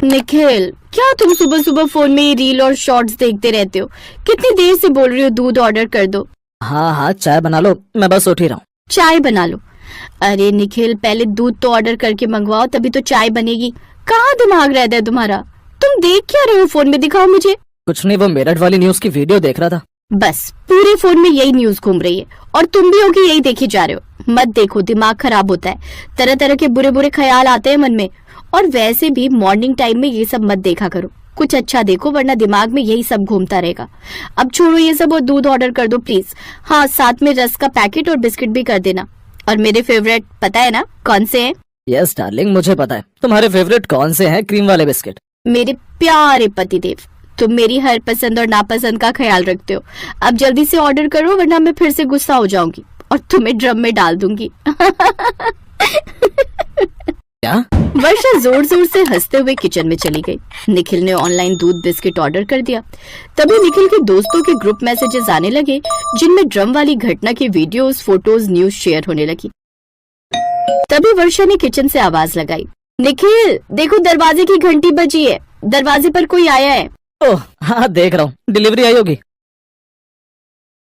निखिल, क्या तुम सुबह सुबह फोन में ये रील और शॉर्ट्स देखते रहते हो? कितनी देर से बोल रही हो दूध ऑर्डर कर दो। हाँ हाँ, चाय बना लो, मैं बस उठ ही रहा हूँ। चाय बना लो? अरे निखिल, पहले दूध तो ऑर्डर करके मंगवाओ, तभी तो चाय बनेगी। कहाँ दिमाग रहता है तुम्हारा? तुम देख क्या रहे हो फोन में? दिखाओ मुझे। कुछ नहीं, वो मेरठ वाली न्यूज की वीडियो देख रहा था। बस पूरे फोन में यही न्यूज घूम रही है और तुम भी हो कि यही देखे जा रहे हो। मत देखो, दिमाग खराब होता है, तरह तरह के बुरे बुरे ख्याल आते हैं मन में। और वैसे भी मॉर्निंग टाइम में ये सब मत देखा करो, कुछ अच्छा देखो, वरना दिमाग में यही सब घूमता रहेगा। अब छोड़ो ये सब और दूध ऑर्डर कर दो प्लीज। हाँ, साथ में रस का पैकेट और बिस्किट भी कर देना। और मेरे फेवरेट पता है ना कौन से हैं? यस डार्लिंग, मुझे पता है तुम्हारे फेवरेट कौन से हैं, क्रीम वाले बिस्किट। मेरे प्यारे पतिदेव, तुम मेरी हर पसंद और नापसंद का ख्याल रखते हो। अब जल्दी से ऑर्डर करो, वरना मैं फिर से गुस्सा हो जाऊंगी और तुम्हें ड्रम में डाल दूंगी। क्या? वर्षा जोर जोर से हंसते हुए किचन में चली गई। निखिल ने ऑनलाइन दूध बिस्किट ऑर्डर कर दिया। तभी निखिल के दोस्तों के ग्रुप मैसेजेस आने लगे, जिनमें ड्रम वाली घटना की वीडियोस, फोटोज, न्यूज शेयर होने लगी। तभी वर्षा ने किचन से आवाज लगाई, निखिल देखो, दरवाजे की घंटी बजी है, दरवाजे पर कोई आया है। ओह हाँ, देख रहा हूँ, डिलीवरी आई होगी।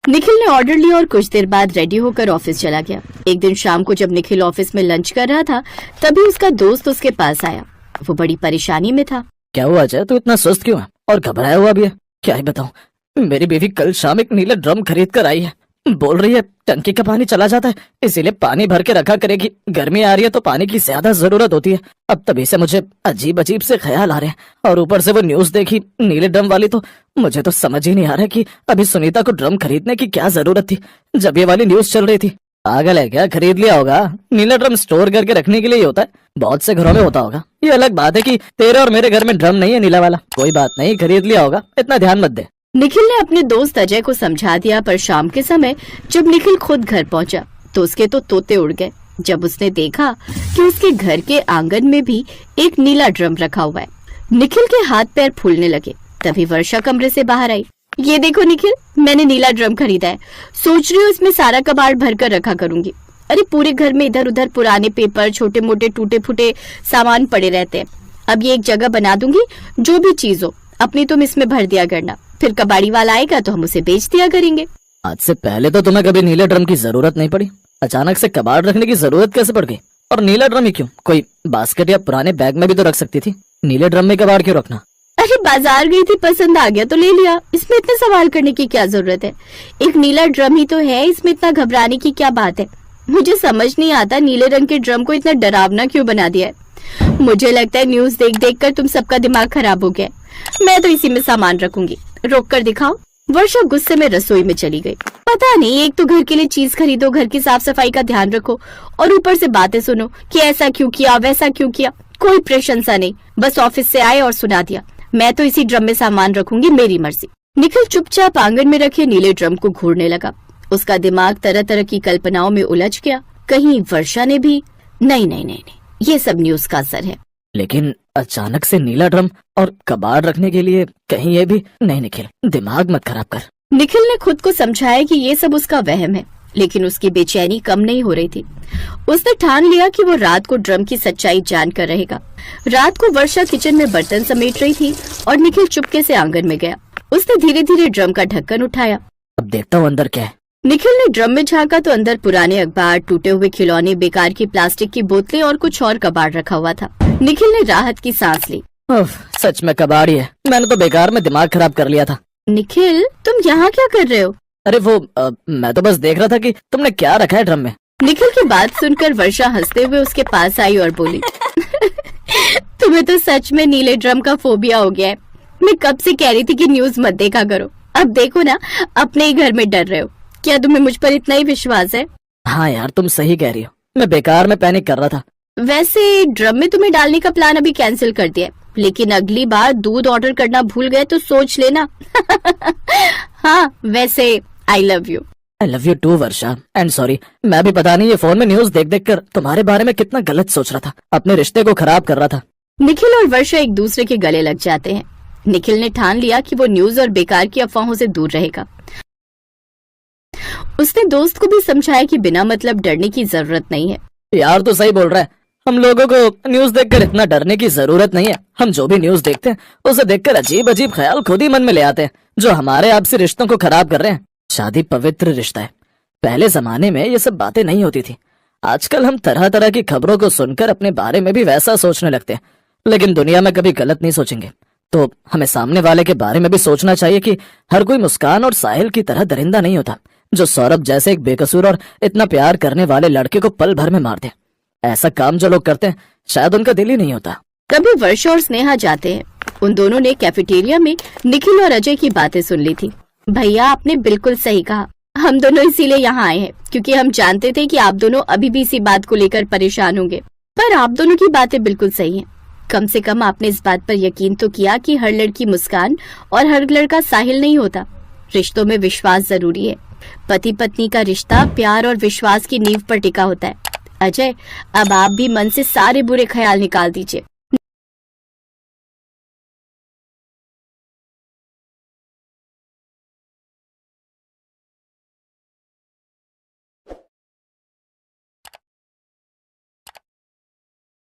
निखिल ने ऑर्डर लिया और कुछ देर बाद रेडी होकर ऑफिस चला गया। एक दिन शाम को जब निखिल ऑफिस में लंच कर रहा था, तभी उसका दोस्त उसके पास आया। वो बड़ी परेशानी में था। क्या हुआ अजय, तू इतना सुस्त क्यों है और घबराया हुआ भी है? क्या ही बताऊं, मेरी बीवी कल शाम एक नीला ड्रम खरीद कर आई है। बोल रही है टंकी का पानी चला जाता है, इसीलिए पानी भर के रखा करेगी। गर्मी आ रही है तो पानी की ज्यादा जरूरत होती है। अब तभी से मुझे अजीब अजीब से ख्याल आ रहे हैं, और ऊपर से वो न्यूज देखी नीले ड्रम वाली, तो मुझे तो समझ ही नहीं आ रहा कि अभी सुनीता को ड्रम खरीदने की क्या जरूरत थी जब ये वाली न्यूज चल रही थी। पागल है क्या? खरीद लिया होगा। नीला ड्रम स्टोर करके रखने के लिए ही होता है, बहुत से घरों में होता होगा। ये अलग बात है कि तेरे और मेरे घर में ड्रम नहीं है नीला वाला। कोई बात नहीं, खरीद लिया होगा, इतना ध्यान मत दे। निखिल ने अपने दोस्त अजय को समझा दिया, पर शाम के समय जब निखिल खुद घर पहुंचा तो उसके तो तोते उड़ गए जब उसने देखा कि उसके घर के आंगन में भी एक नीला ड्रम रखा हुआ है। निखिल के हाथ पैर फूलने लगे। तभी वर्षा कमरे से बाहर आई। ये देखो निखिल, मैंने नीला ड्रम खरीदा है, सोच रही हूँ इसमें सारा कबाड़ भर कर रखा करूंगी। अरे पूरे घर में इधर उधर पुराने पेपर, छोटे मोटे टूटे फूटे सामान पड़े रहते हैं। अब ये एक जगह बना दूंगी, जो भी चीज हो अपनी तुम इसमें भर दिया करना, फिर कबाड़ी वाला आएगा तो हम उसे बेच दिया करेंगे। आज से पहले तो तुम्हें कभी नीले ड्रम की जरूरत नहीं पड़ी, अचानक से कबाड़ रखने की जरूरत कैसे पड़ गई? और नीला ड्रम ही क्यों? कोई बास्केट या पुराने बैग में भी तो रख सकती थी। नीले ड्रम में कबाड़ क्यों रखना? अरे बाजार गई थी, पसंद आ गया तो ले लिया, इसमें इतने सवाल करने की क्या जरूरत है? एक नीला ड्रम ही तो है, इसमें इतना घबराने की क्या बात है? मुझे समझ नहीं आता नीले रंग के ड्रम को इतना डरावना क्यों बना दिया है। मुझे लगता है न्यूज देख देख कर तुम सबका दिमाग खराब हो गया। मैं तो इसी में सामान रखूंगी, रोक कर दिखाओ। वर्षा गुस्से में रसोई में चली गई। पता नहीं, एक तो घर के लिए चीज खरीदो, घर की साफ सफाई का ध्यान रखो, और ऊपर से बातें सुनो कि ऐसा क्यों किया, वैसा क्यों किया। कोई प्रशंसा नहीं, बस ऑफिस से आए और सुना दिया। मैं तो इसी ड्रम में सामान रखूंगी, मेरी मर्जी। निखिल चुपचाप आंगन में रखे नीले ड्रम को घूरने लगा। उसका दिमाग तरह तरह की कल्पनाओं में उलझ गया। कहीं वर्षा ने भी नहीं, ये सब न्यूज का असर है। लेकिन अचानक से नीला ड्रम और कबाड़ रखने के लिए कहीं ये भी नहीं। निखिल, दिमाग मत खराब कर। निखिल ने खुद को समझाया कि ये सब उसका वहम है, लेकिन उसकी बेचैनी कम नहीं हो रही थी। उसने ठान लिया कि वो रात को ड्रम की सच्चाई जान कर रहेगा। रात को वर्षा किचन में बर्तन समेट रही थी और निखिल चुपके से आंगन में गया। उसने धीरे धीरे ड्रम का ढक्कन उठाया। अब देखता हूँ अंदर क्या है। निखिल ने ड्रम में झांका तो अंदर पुराने अखबार, टूटे हुए खिलौने, बेकार की प्लास्टिक की बोतलें और कुछ और कबाड़ रखा हुआ था। निखिल ने राहत की सांस ली। सच में कबाड़ ही है, मैंने तो बेकार में दिमाग खराब कर लिया था। निखिल, तुम यहाँ क्या कर रहे हो? अरे वो मैं तो बस देख रहा था कि तुमने क्या रखा है ड्रम में। निखिल की बात सुनकर वर्षा हंसते हुए उसके पास आई और बोली, तुम्हें तो सच में नीले ड्रम का फोबिया हो गया है। मैं कब से कह रही थी कि न्यूज मत देखा करो, अब देखो ना, अपने ही घर में डर रहे हो। क्या तुम्हें मुझ पर इतना ही विश्वास है? हाँ यार, तुम सही कह रही हो, मैं बेकार में पैनिक कर रहा था। वैसे ड्रम में तुम्हें डालने का प्लान अभी कैंसिल कर दिया है, लेकिन अगली बार दूध ऑर्डर करना भूल गए तो सोच लेना। हाँ, वैसे I love you too Varsha, and sorry. मैं भी पता नहीं ये फोन में न्यूज देख देख कर तुम्हारे बारे में कितना गलत सोच रहा था, अपने रिश्ते को खराब कर रहा था। निखिल और वर्षा एक दूसरे के गले लग जाते हैं। निखिल ने ठान लिया कि वो न्यूज और बेकार की अफवाहों से दूर रहेगा। उसने दोस्त को भी समझाया कि बिना मतलब डरने की जरूरत नहीं है। यार तो सही बोल रहा है, हम लोगों को न्यूज देखकर इतना डरने की जरूरत नहीं है। हम जो भी न्यूज देखते हैं उसे देखकर अजीब अजीब ख्याल खुद ही मन में ले आते हैं, जो हमारे आपसी रिश्तों को खराब कर रहे हैं। शादी पवित्र रिश्ता है। पहले जमाने में ये सब बातें नहीं होती थी। आजकल हम तरह तरह की खबरों को सुनकर अपने बारे में भी वैसा सोचने लगते हैं, लेकिन दुनिया में कभी गलत नहीं सोचेंगे। तो हमें सामने वाले के बारे में भी सोचना चाहिए कि हर कोई मुस्कान और साहिल की तरह दरिंदा नहीं होता, जो सौरभ जैसे एक बेकसूर और इतना प्यार करने वाले लड़के को पल भर में मार दे। ऐसा काम जो लोग करते हैं शायद उनका दिल ही नहीं होता। कभी वर्ष और स्नेहा जाते हैं। उन दोनों ने कैफेटेरिया में निखिल और अजय की बातें सुन ली थी। भैया, आपने बिल्कुल सही कहा। हम दोनों इसीलिए यहाँ आए हैं क्योंकि हम जानते थे कि आप दोनों अभी भी इसी बात को लेकर परेशान होंगे। पर आप दोनों की बातें बिल्कुल सही हैं। कम से कम आपने इस बात पर यकीन तो किया कि हर लड़की मुस्कान और हर लड़का साहिल नहीं होता। रिश्तों में विश्वास जरूरी है। पति पत्नी का रिश्ता प्यार और विश्वास की नींव पर टिका होता है। अजय, अब आप भी मन से सारे बुरे ख्याल निकाल दीजिए।